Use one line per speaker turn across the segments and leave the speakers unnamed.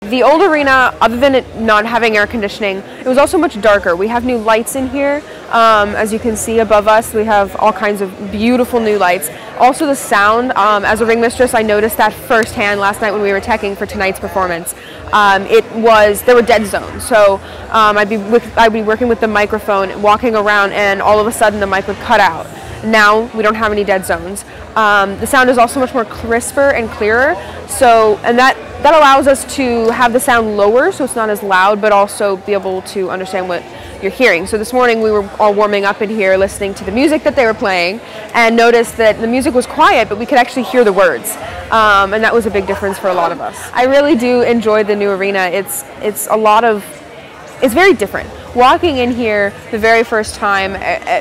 The old arena, other than it not having air conditioning, it was also much darker. We have new lights in here. As you can see above us, we have all kinds of beautiful new lights. Also the sound, as a ring mistress, I noticed that firsthand last night when we were teching for tonight's performance. There were dead zones. So I'd be working with the microphone, walking around, and all of a sudden the mic would cut out. Now we don't have any dead zones. The sound is also much more crisper and clearer. And that allows us to have the sound lower, so it's not as loud, but also be able to understand what you're hearing. So this morning we were all warming up in here, listening to the music that they were playing, and noticed that the music was quiet, but we could actually hear the words. And that was a big difference for a lot of us. I really do enjoy the new arena. It's very different. Walking in here the very first time,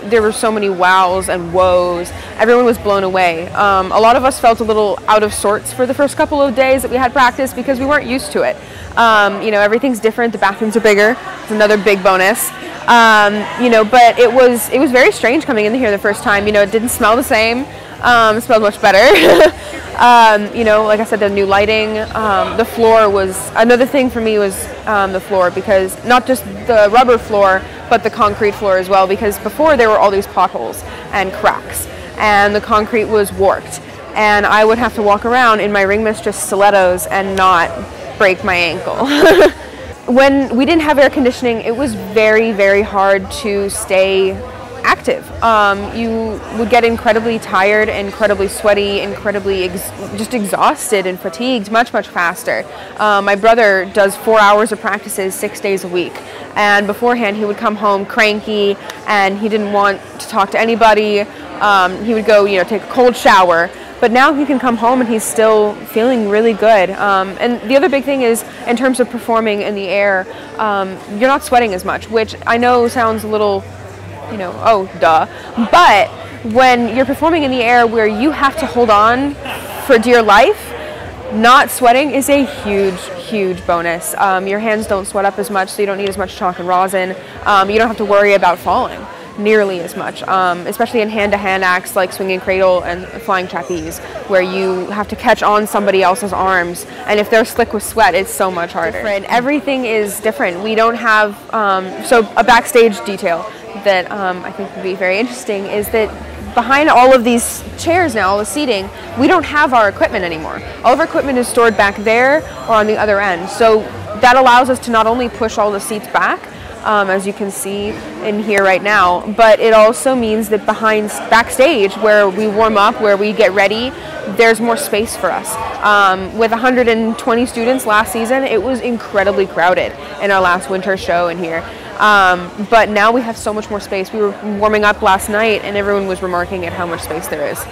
there were so many wows and woes. Everyone was blown away. A lot of us felt a little out of sorts for the first couple of days that we had practice because we weren't used to it. Everything's different. The bathrooms are bigger. It's another big bonus. But it was very strange coming in here the first time. It didn't smell the same. It smelled much better. Like I said, the new lighting, the floor was, another thing for me was the floor, because not just the rubber floor, but the concrete floor as well, because before there were all these potholes and cracks, and the concrete was warped, and I would have to walk around in my ring mistress stilettos and not break my ankle. When we didn't have air conditioning, it was very, very hard to stay active. You would get incredibly tired, incredibly sweaty, incredibly just exhausted and fatigued much faster. My brother does 4 hours of practices 6 days a week, and beforehand he would come home cranky and he didn't want to talk to anybody. He would go take a cold shower, but now he can come home and he's still feeling really good. And the other big thing is, in terms of performing in the air, you're not sweating as much, which I know sounds a little, oh, duh. But when you're performing in the air where you have to hold on for dear life, not sweating is a huge bonus. Your hands don't sweat up as much, so you don't need as much chalk and rosin. You don't have to worry about falling nearly as much, especially in hand-to-hand acts like swinging cradle and flying trapeze, where you have to catch on somebody else's arms, and if they're slick with sweat, it's so much harder. Everything is different. We don't have, so a backstage detail that I think would be very interesting is that behind all of these chairs now, all the seating, we don't have our equipment anymore. All of our equipment is stored back there or on the other end. So that allows us to not only push all the seats back, as you can see in here right now, but it also means that backstage, where we warm up, where we get ready, there's more space for us. With 120 students last season, it was incredibly crowded in our last winter show in here. But now we have so much more space. We were warming up last night and everyone was remarking at how much space there is.